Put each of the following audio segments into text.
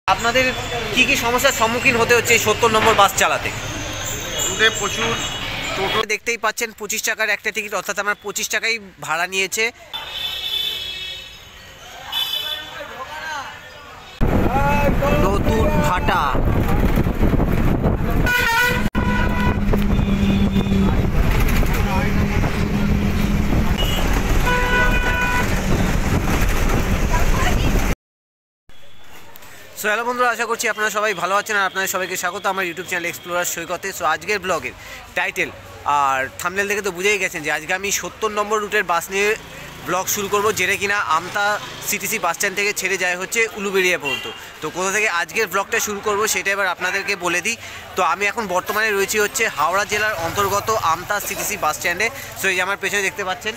আপনাদের কি সমস্যার সম্মুখীন হতে হচ্ছে এই ৭০ নম্বর বাস চালাতে? প্রচুর টোটো দেখতেই পাচ্ছেন ২৫ টাকার একটা টিকিট, অর্থাৎ আমার ২৫ টাকাই ভাড়া নিয়েছে। নতুন ভাটা হ্যালো বন্ধুরা, আশা করছি আপনারা সবাই ভালো আছেন আর আপনাদের সবাইকে স্বাগত আমার ইউটিউব চ্যানেল এক্সপ্লোরার সৈকতে। আজকের ব্লগের টাইটেল আর থাম্বনেল দেখে তো বুঝেই গেছেন যে আজকে আমি ৭০ নম্বর রুটের বাস নিয়ে ব্লগ শুরু করব, যেটা কিনা আমতা সিটিসি বাস স্ট্যান্ড থেকে ছেড়ে যায় হচ্ছে উলুবেড়িয়া পর্যন্ত। তো কোথা থেকে আজকের ব্লগটা শুরু করব সেটা এবার আপনাদেরকে বলে দিই। তো আমি এখন বর্তমানে রয়েছি হচ্ছে হাওড়া জেলার অন্তর্গত আমতা সিটিসি বাস স্ট্যান্ডে। এই যে আমার পেছনে দেখতে পাচ্ছেন,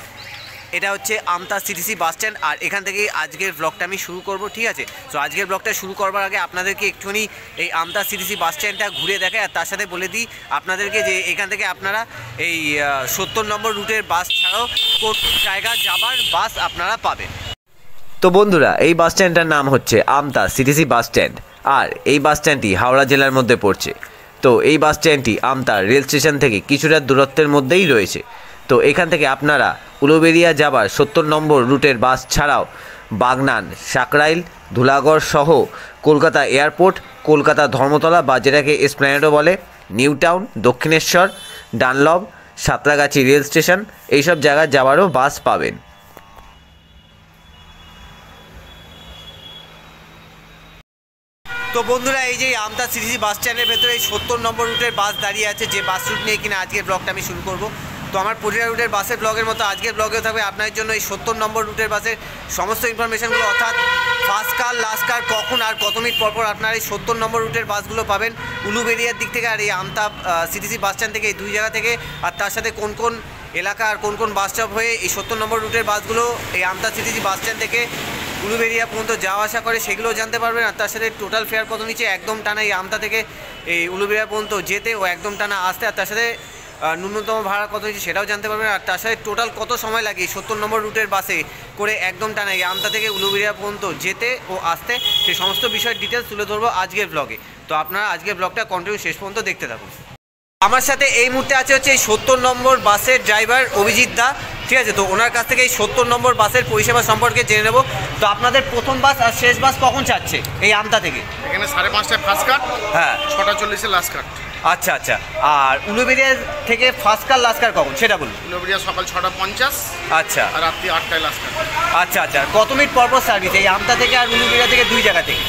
এটা হচ্ছে আমতা সিটিসি বাস স্ট্যান্ড, আর এখান থেকেই আজকের ব্লগটা আমি শুরু করব, ঠিক আছে? আজকের ব্লগটা শুরু করবার আগে আপনাদেরকে একটুখানি এই আমতা সিটিসি বাস স্ট্যান্ডটা ঘুরে দেখায়, আর তার সাথে বলে দিই আপনাদেরকে যে এখান থেকে আপনারা এই ৭০ নম্বর রুটের বাস ছাড়াও কোন জায়গা যাবার বাস আপনারা পাবেন। তো বন্ধুরা, এই বাস স্ট্যান্ডটার নাম হচ্ছে আমতা সিটিসি বাস স্ট্যান্ড, আর এই বাস স্ট্যান্ডটি হাওড়া জেলার মধ্যে পড়ছে। তো এই বাস স্ট্যান্ডটি আমতা রেল স্টেশন থেকে কিছুটা দূরত্বের মধ্যেই রয়েছে। তো এখান থেকে আপনারা উলুবেড়িয়া যাবার ৭০ নম্বর রুটের বাস ছাড়াও বাগনান, সাকরাইল, ধুলাগড় সহ কলকাতা এয়ারপোর্ট, কলকাতা ধর্মতলা বা যেটাকে এসপ্ল্যানেডও বলে, new town, Dakshineswar, Dunlop, Santragachi rail station, এইসব জায়গায় যাওয়ারও বাস পাবেন। তো বন্ধুরা, এই যে আমতা সিটিসি বাস স্ট্যান্ডের ভেতরে এই ৭০ নম্বর রুটের বাস দাঁড়িয়ে আছে, যে বাস রুট নিয়ে কিনা আজকের ব্লগটা আমি শুরু করব। তো আমার প্রতিটা রুটের বাসের ব্লগের মতো আজকের ব্লগেও থাকবে আপনার জন্য এই ৭০ নম্বর রুটের বাসের সমস্ত ইনফরমেশনগুলো, অর্থাৎ ফার্স্ট কার, লাস্ট কার, কখন আর কত মিনিট পরপর আপনারা এই ৭০ নম্বর রুটের বাসগুলো পাবেন উলুবেড়িয়ার দিক থেকে আর এই আমতা সিটিসি বাস স্ট্যান্ড থেকে, এই দুই জায়গা থেকে, আর তার সাথে কোন কোন এলাকা আর কোন কোন বাস স্টপ হয়ে এই ৭০ নম্বর রুটের বাসগুলো এই আমতা সিটিসি বাস স্ট্যান্ড থেকে উলুবেড়িয়া পর্যন্ত যাওয়া আসা করে সেগুলোও জানতে পারবেন। আর তার সাথে টোটাল ফেয়ার কত নিচে একদম টানা এই আমতা থেকে এই উলুবেড়িয়া পর্যন্ত যেতে ও একদম টানা আসতে, আর তার সাথে ন্যূনতম ভাড়া কত হয়েছে সেটাও জানতে পারবেন। আর তার সাথে টোটাল কত সময় লাগে ৭০ নম্বর রুটের বাসে করে একদম টানা এই আমতা থেকে উলুবেড়িয়া পর্যন্ত যেতে ও আসতে, সেই সমস্ত বিষয়ের ডিটেলস তুলে ধরবো আজকের ব্লগে। তো আপনারা আজকের ব্লগটা কন্টিনিউ শেষ পর্যন্ত দেখতে থাকুন। আমার সাথে এই মুহূর্তে আছে হচ্ছে এই ৭০ নম্বর বাসের ড্রাইভার অভিজিৎ দা, ঠিক আছে? তো ওনার কাছ থেকে এই ৭০ নম্বর বাসের পরিষেবা সম্পর্কে জেনে নেব। তো আপনাদের প্রথম বাস আর শেষ বাস কখন ছাড়ছে এই আমতা থেকে? এখানে 5:30টায় ফার্স্ট কাট, হ্যাঁ 6:40 লাস্ট কাট। আচ্ছা আচ্ছা, আর উলুবেড়িয়া থেকে ফার্স্ট কার লাস্ট কার কখন সেটা বলুন। উলুবেড়িয়া সকাল 6:50, আচ্ছা, আর রাত্রি 8টায় লাস্ট কাট। আচ্ছা আচ্ছা, কত মিনিট পরপর সার্ভিস এই আমতা থেকে আর উলুবেড়িয়া থেকে দুই জায়গা থেকে?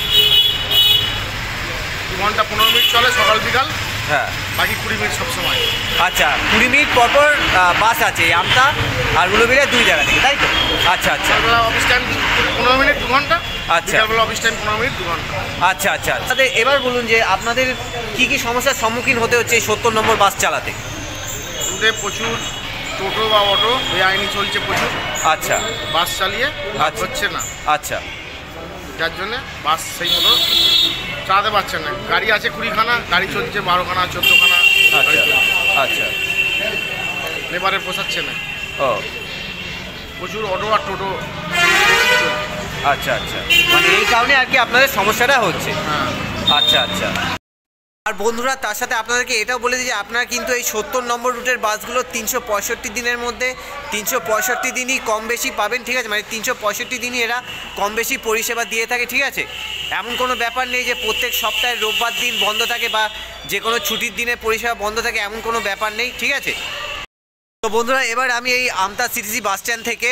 2 ঘন্টা 15 মিনিট চলে সকাল বিকাল, হ্যাঁ, বাকি 20 মিনিট সবসময়। আচ্ছা, 20 মিনিট পরপর বাস আছে এই আমতা আর উলুবেড়িয়া দুই জায়গা থেকে, তাই তো? আচ্ছা আচ্ছা, সকালবেলা অফিস টাইম 15 মিনিট 2 ঘন্টা, আচ্ছা, বিকালবেলা অফিস টাইম 15 মিনিট 2 ঘন্টা। আচ্ছা আচ্ছা। তাহলে এবার বলুন যে আপনাদের কি সমস্যার সম্মুখীন হতে হচ্ছে এই ৭০ নম্বর বাস চালাতে? রুটে প্রচুর টোটো বা অটো বেআইনি চলছে প্রচুর, আচ্ছা, বাস চালিয়ে আচ্ছা, হচ্ছে না, আচ্ছা, যার জন্যে বাস সেই মতো চালাতে পারছে না। গাড়ি আছে 20খানা, গাড়ি চলছে 12খানা 14খানা, আচ্ছা আচ্ছা, লেবারে পোষাচ্ছে না। ও, প্রচুর অটো আর টোটো। আচ্ছা আচ্ছা, মানে এই কারণে আর কি আপনাদের সমস্যাটা হচ্ছে। হ্যাঁ, আচ্ছা আচ্ছা। আর বন্ধুরা, তার সাথে আপনাদেরকে এটাও বলে দিই যে আপনারা কিন্তু এই ৭০ নম্বর রুটের বাসগুলো ৩৬৫ দিনের মধ্যে ৩৬৫ দিনই কম বেশি পাবেন, ঠিক আছে? মানে ৩৬৫ দিনই এরা কম বেশি পরিষেবা দিয়ে থাকে, ঠিক আছে? এমন কোনো ব্যাপার নেই যে প্রত্যেক সপ্তাহে রোববার দিন বন্ধ থাকে বা যে কোনো ছুটির দিনে পরিষেবা বন্ধ থাকে, এমন কোনো ব্যাপার নেই, ঠিক আছে? তো বন্ধুরা, এবার আমি এই আমতা সিটিসি বাস স্ট্যান্ড থেকে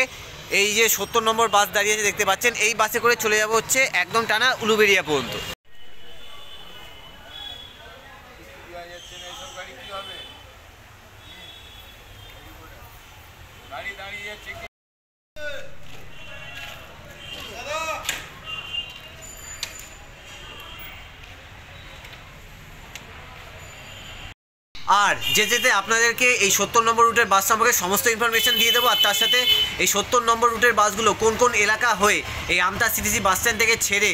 এই যে ৭০ নম্বর বাস দাঁড়িয়েছে দেখতে পাচ্ছেন, এই বাসে করে চলে যাব হচ্ছে একদম টানা উলুবেড়িয়া পর্যন্ত। আর যেতে আপনাদেরকে এই ৭০ নম্বর রুটের বাস সম্পর্কে সমস্ত ইনফরমেশন দিয়ে দেবো, আর তার সাথে এই ৭০ নম্বর রুটের বাসগুলো কোন কোন এলাকা হয়ে এই আমতা সিটিসি বাস স্ট্যান্ড থেকে ছেড়ে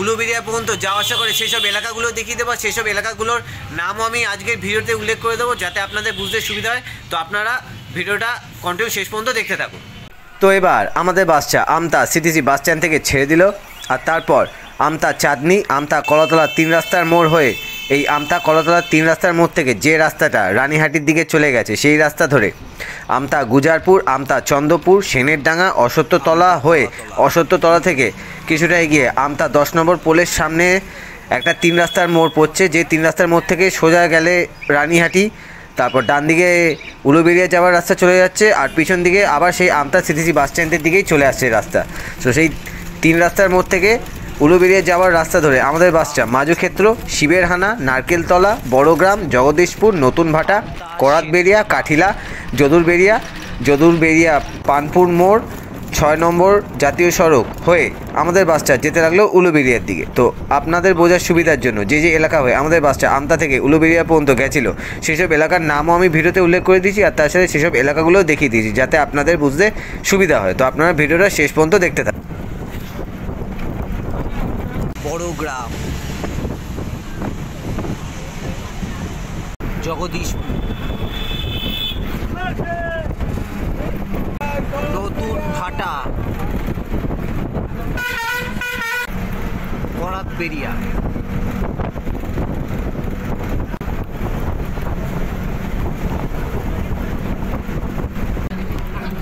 উলুবেড়িয়া পর্যন্ত যাওয়া আসা করে সেই সব এলাকাগুলো দেখিয়ে দেবো। সেই সব এলাকাগুলোর নামও আমি আজকের ভিডিওতে উল্লেখ করে দেবো, যাতে আপনাদের বুঝতে সুবিধা হয়। তো আপনারা ভিডিওটা কন্টিনিউ শেষ পর্যন্ত দেখতে থাকুন। তো এবার আমাদের বাসটা আমতা সিটিসি বাস স্ট্যান্ড থেকে ছেড়ে দিল, আর তারপর আমতা চাঁদনি আমতা কলাতলা 3 রাস্তার মোড় হয়ে এই আমতা কলাতলা 3 রাস্তার মোড় থেকে যে রাস্তাটা রানীহাটির দিকে চলে গেছে সেই রাস্তা ধরে আমতা গুজারপুর আমতা চন্দ্রপুর সেনেরডাঙ্গা অশ্বত্থতলা হয়ে অশ্বত্থতলা থেকে কিছুটা এগিয়ে আমতা 10 নম্বর পোলের সামনে একটা 3 রাস্তার মোড় পড়ছে, যে 3 রাস্তার মোড় থেকে সোজা গেলে রানীহাটি, তারপর ডান দিকে উলুবেড়িয়া যাওয়ার রাস্তা চলে যাচ্ছে, আর পিছন দিকে আবার সেই আমতা সিটিসি বাস স্ট্যান্ডের দিকেই চলে আসছে রাস্তা। তো সেই 3 রাস্তার মোড় থেকে উলুবেড়িয়া যাওয়ার রাস্তা ধরে আমাদের বাসটা মাজুক্ষেত্র, শিবেরহানা, নারকেলতলা, বড়গ্রাম, জগদীশপুর, নতুন ভাটা, করাতবেড়িয়া, কাঠিলা, যদুরবেড়িয়া, পানপুর মোড়, 6 নম্বর জাতীয় সড়ক হয়ে আমাদের বাসটা যেতে লাগলো উলুবেড়িয়ার দিকে। তো আপনাদের বোঝার সুবিধার জন্য যে এলাকা হয়ে আমাদের বাসটা আমতা থেকে উলুবেড়িয়া পর্যন্ত গেছিলো সেসব এলাকার নামও আমি ভিডিওতে উল্লেখ করে দিয়েছি, আর তার সাথে সেসব এলাকাগুলোও দেখিয়ে দিয়েছি যাতে আপনাদের বুঝতে সুবিধা হয়। তো আপনারা ভিডিওটা শেষ পর্যন্ত দেখতে থাকুন। বড়গ্রাম, জগদীশপুর, নতুন ভাটা, করাতবেড়িয়া,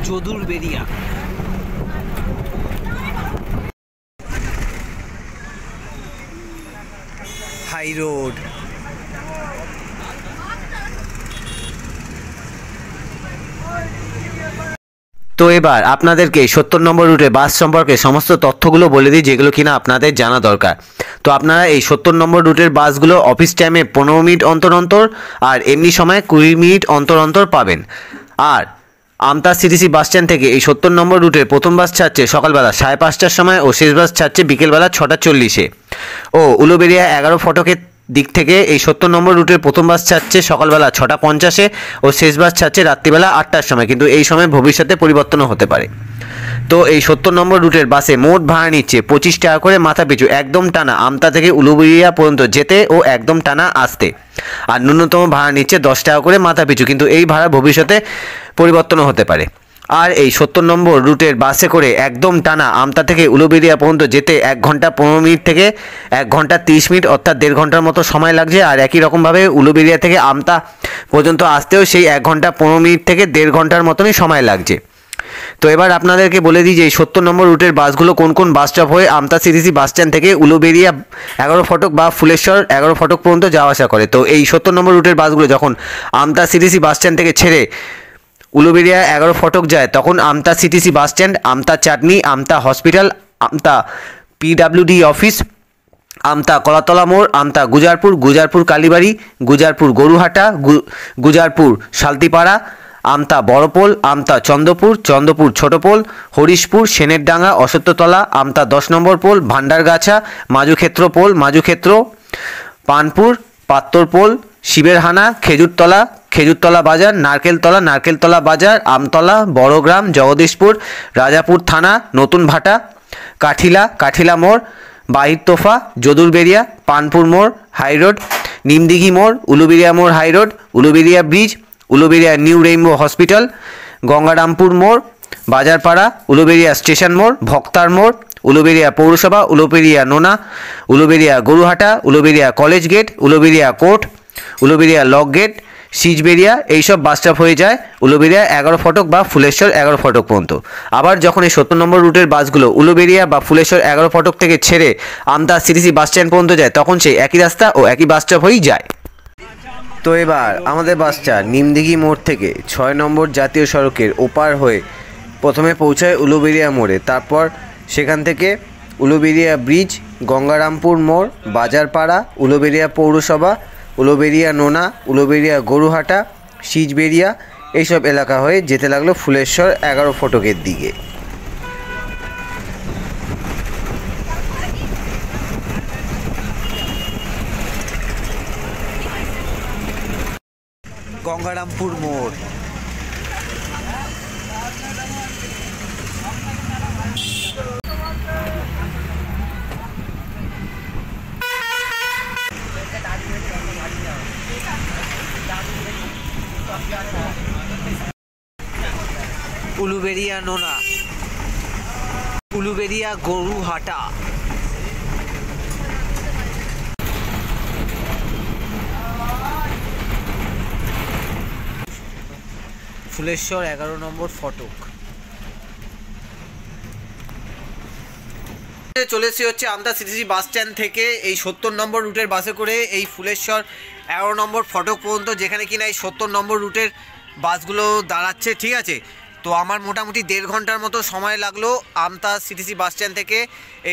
যদুরবেড়িয়া, হাই রোড, তো এবার আপনাদেরকে 70 নম্বর রুটে বাস সম্পর্কে সমস্ত তথ্যগুলো বলে দিই যেগুলো কিনা আপনাদের জানা দরকার। তো আপনারা এই 70 নম্বর রুটের বাসগুলো অফিস টাইমে 15 মিনিট অন্তর অন্তর আর এমনি সময় 20 মিনিট অন্তর অন্তর পাবেন। আর আমতা সিটিসি বাস স্ট্যান্ড থেকে এই 70 নম্বর রুটের প্রথম বাস ছাড়ছে সকালবেলা 5:30টার সময় ও শেষ বাস ছাড়ছে বিকেলবেলা 6:40-এ। ও উলুবেড়িয়া 11 ফটকের দিক থেকে এই 70 নম্বর রুটের প্রথম বাস ছাড়ছে সকালবেলা 6:50-এ ও শেষ বাস ছাড়ছে রাত্রিবেলা 8টার সময়, কিন্তু এই সময় ভবিষ্যতে পরিবর্তনও হতে পারে। তো এই 70 নম্বর রুটের বাসে মোট ভাড়া নিচ্ছে 25 টাকা করে মাথা পিছু, একদম টানা আমতা থেকে উলুবেড়িয়া পর্যন্ত যেতে ও একদম টানা আসতে। আর ন্যূনতম ভাড়া নিচ্ছে 10 টাকা করে মাথা পিছু, কিন্তু এই ভাড়া ভবিষ্যতে পরিবর্তনও হতে পারে। আর এই 70 নম্বর রুটের বাসে করে একদম টানা আমতা থেকে উলুবেড়িয়া পর্যন্ত যেতে 1 ঘন্টা 15 মিনিট থেকে 1 ঘন্টা 30 মিনিট অর্থাৎ 1.5 ঘন্টার মতো সময় লাগছে। আর একই রকমভাবে উলুবেড়িয়া থেকে আমতা পর্যন্ত আসতেও সেই 1 ঘন্টা 15 মিনিট থেকে 1.5 ঘন্টার মতনই সময় লাগছে। তো এবার আপনাদেরকে বলে দিই যে এই 70 নম্বর রুটের বাসগুলো কোন কোন বাস স্টপ হয়ে আমতা সিটিসি বাস স্ট্যান্ড থেকে উলুবেড়িয়া 11 ফটক বা ফুলেশ্বর 11 ফটক পর্যন্ত যাওয়া আসা করে। তো এই 70 নম্বর রুটের বাসগুলো যখন আমতা সিটিসি বাস স্ট্যান্ড থেকে ছেড়ে উলুবেড়িয়া 11 ফটক যায় তখন আমতা সিটিসি বাস স্ট্যান্ড, আমতা চাটনি, আমতা হসপিটাল, আমতা PWD অফিস, আমতা কলাতলা মোড়, আমতা গুজারপুর কালীবাড়ি, গুজারপুর গরুহাটা, গুজারপুর শালতিপাড়া, আমতা বড়পোল, আমতা চন্দ্রপুর ছোটপোল, হরিশপুর, সেনেরডাঙ্গা, অশ্বত্থতলা, আমতা 10 নম্বর পোল, ভান্ডারগাছা, মাজুক্ষেত্র, পানপুর, পাত্তরপোল, শিবেরহানা, খেজুরতলা বাজার, নারকেলতলা বাজার, আমতলা, বড়গ্রাম, জগদীশপুর, রাজাপুর থানা, নতুন ভাটা, কাঠিলা মোড়, বাহিরতোফা, যদুরবেড়িয়া, পানপুর মোড় হাইরোড, নিমদিঘি মোড়, উলুবেড়িয়া মোড় high road, Uluberia bridge, Uluberia new rainbow hospital, Gangarampur মোড়, বাজারপাড়া, উলুবেড়িয়া স্টেশন মোড়, ভক্তার মোড়, উলুবেড়িয়া পৌরসভা, Uluberia Nona, Uluberia Goruhata, Uluberia college gate, Uluberia court, Uluberia lock gate, Sijberia, এইসব বাস স্টপ হয়ে যায় উলুবেড়িয়া 11 ফটক বা ফুলেশ্বর 11 ফটক পর্যন্ত। আবার যখন এই 70 নম্বর রুটের বাসগুলো উলুবেড়িয়া বা ফুলেশ্বর 11 ফটক থেকে ছেড়ে আমতা সিটিসি বাস স্ট্যান্ড পর্যন্ত যায় তখন সেই একই রাস্তা ও একই বাস স্টপ হয়েই যায়। তো এবার আমাদের বাসটা নিমদিঘি মোড় থেকে 6 নম্বর জাতীয় সড়কের ওপার হয়ে প্রথমে পৌঁছায় উলুবেড়িয়া মোড়ে, তারপর সেখান থেকে উলুবেড়িয়া ব্রিজ, গঙ্গারামপুর মোড়, বাজারপাড়া, উলুবেড়িয়া পৌরসভা, উলুবেড়িয়া নোনা, উলুবেড়িয়া গরুহাটা, সিজবেড়িয়া এইসব এলাকা হয়ে যেতে লাগলো ফুলেশ্বর 11 ফটকের দিকে। গঙ্গারামপুর মোড়, উলুবেড়িয়া নোনা, উলুবেড়িয়া গরুহাটা, ফুলেশ্বর 11 নম্বর ফটক। চলে এসেছি হচ্ছে আমতা সিটিসি বাস স্ট্যান্ড থেকে এই 70 নম্বর রুটের বাসে করে এই ফুলেশ্বর 11 নম্বর ফটক পর্যন্ত, যেখানে কিনা এই 70 নম্বর রুটের বাসগুলো দাঁড়াচ্ছে। ঠিক আছে, তো আমার মোটামুটি 1.5 ঘন্টার মতো সময় লাগলো আমতা সিটিসি বাস স্ট্যান্ড থেকে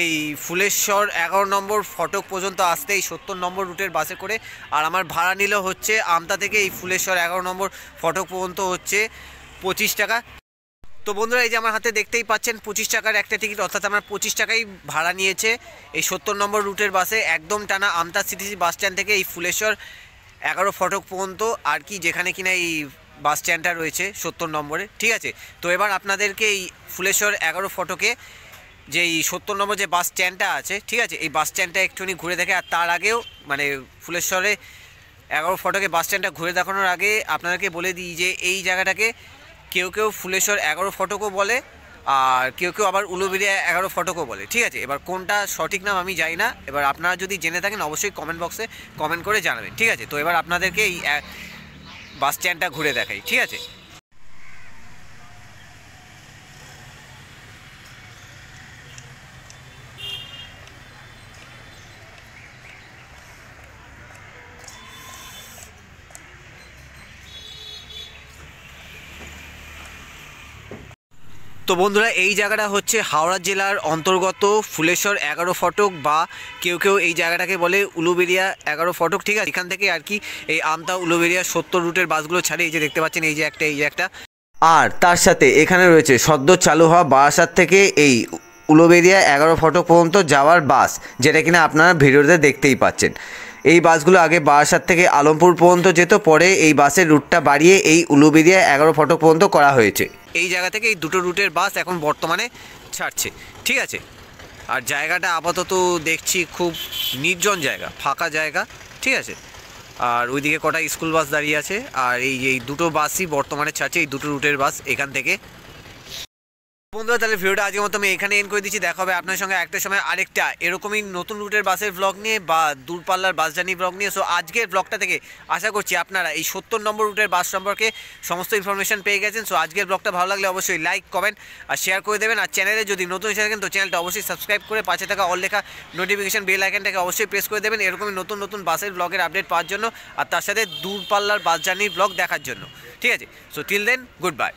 এই ফুলেশ্বর 11 নম্বর ফটক পর্যন্ত আসতে এই 70 নম্বর রুটের বাসে করে। আর আমার ভাড়া নিল হচ্ছে আমতা থেকে এই ফুলেশ্বর 11 নম্বর ফটক পর্যন্ত হচ্ছে 25 টাকা। তো বন্ধুরা, এই যে আমার হাতে দেখতেই পাচ্ছেন 25 টাকার একটা টিকিট, অর্থাৎ আমার 25 টাকাই ভাড়া নিয়েছে এই 70 নম্বর রুটের বাসে একদম টানা আমতা সিটিসি বাস স্ট্যান্ড থেকে এই ফুলেশ্বর 11 ফটক পর্যন্ত আর কি, যেখানে কিনা এই বাস স্ট্যান্ডটা রয়েছে 70 নম্বরে। ঠিক আছে, তো এবার আপনাদেরকে এই ফুলেশ্বর 11 ফটকে যে এই 70 নম্বর যে বাস স্ট্যান্ডটা আছে, ঠিক আছে, এই বাস স্ট্যান্ডটা একটুখানি ঘুরে দেখে। আর তার আগেও মানে ফুলেশ্বরে 11 ফটকে বাস স্ট্যান্ডটা ঘুরে দেখানোর আগে আপনাদেরকে বলে দিই যে এই জায়গাটাকে কেউ কেউ ফুলেশ্বর 11 ফটকও বলে, আর কেউ কেউ আবার উলুবেড়িয়া 11 ফটকও বলে। ঠিক আছে, এবার কোনটা সঠিক নাম আমি জানি না, এবার আপনারা যদি জেনে থাকেন অবশ্যই কমেন্ট বক্সে কমেন্ট করে জানাবেন। ঠিক আছে, তো এবার আপনাদেরকে এই বাস স্ট্যান্ডটা ঘুরে দেখাই। ঠিক আছে, তো বন্ধুরা, এই জায়গাটা হচ্ছে হাওড়া জেলার অন্তর্গত ফুলেশ্বর 11 ফটক, বা কেউ কেউ এই জায়গাটাকে বলে উলুবেড়িয়া 11 ফটক। ঠিক আছে, এখান থেকে আর কি এই আমতা উলুবেড়িয়া 70 রুটের বাসগুলো ছাড়ে। এই যে দেখতে পাচ্ছেন, এই যে একটা, আর তার সাথে এখানে রয়েছে সদ্য চালু হওয়া বারাসাত থেকে এই উলুবেড়িয়া 11 ফটক পর্যন্ত যাওয়ার বাস, যেটা কিনা আপনারা ভিডিওতে দেখতেই পাচ্ছেন। এই বাসগুলো আগে বারাসাত থেকে আলমপুর পর্যন্ত যেত, পরে এই বাসের রুটটা বাড়িয়ে এই উলুবেড়িয়া 11 ফটক পর্যন্ত করা হয়েছে। এই জায়গা থেকে এই দুটো রুটের বাস এখন বর্তমানে ছাড়ছে। ঠিক আছে, আর জায়গাটা আপাতত দেখছি খুব নির্জন জায়গা, ফাঁকা জায়গা। ঠিক আছে, আর ওইদিকে কটা স্কুল বাস দাঁড়িয়ে আছে, আর এই দুটো বাসই বর্তমানে ছাড়ছে, এই দুটো রুটের বাস এখান থেকে। বন্ধুরা, তাহলে ভিডিওটা আজকের মতো আমি এখানে এন্ড করে দিচ্ছি। দেখা হবে আপনার সঙ্গে একটা সময় আরেকটা এরকমই নতুন রুটের বাসের ব্লগ নিয়ে বা দূরপাল্লার বাস জার্নি ব্লগ নিয়ে। সো আজকের ব্লগটা থেকে আশা করছি আপনারা এই 70 নম্বর রুটের বাস সম্পর্কে সমস্ত ইনফরমেশন পেয়ে গেছেন। সো আজকের ব্লগটা ভালো লাগলে অবশ্যই লাইক, কমেন্ট আর শেয়ার করে দেবেন। আর চ্যানেলে যদি নতুন এসে থাকেন তো চ্যানেলটা অবশ্যই সাবস্ক্রাইব করে পাশে থাকা অল লেখা নোটিফিকেশন বেল আইকনটাকে অবশ্যই প্রেস করে দেবেন এরকমই নতুন নতুন বাসের ব্লগের আপডেট পাওয়ার জন্য, আর তার সাথে দূরপাল্লার বাস জার্নির ব্লগ দেখার জন্য। ঠিক আছে, so till then, good bye.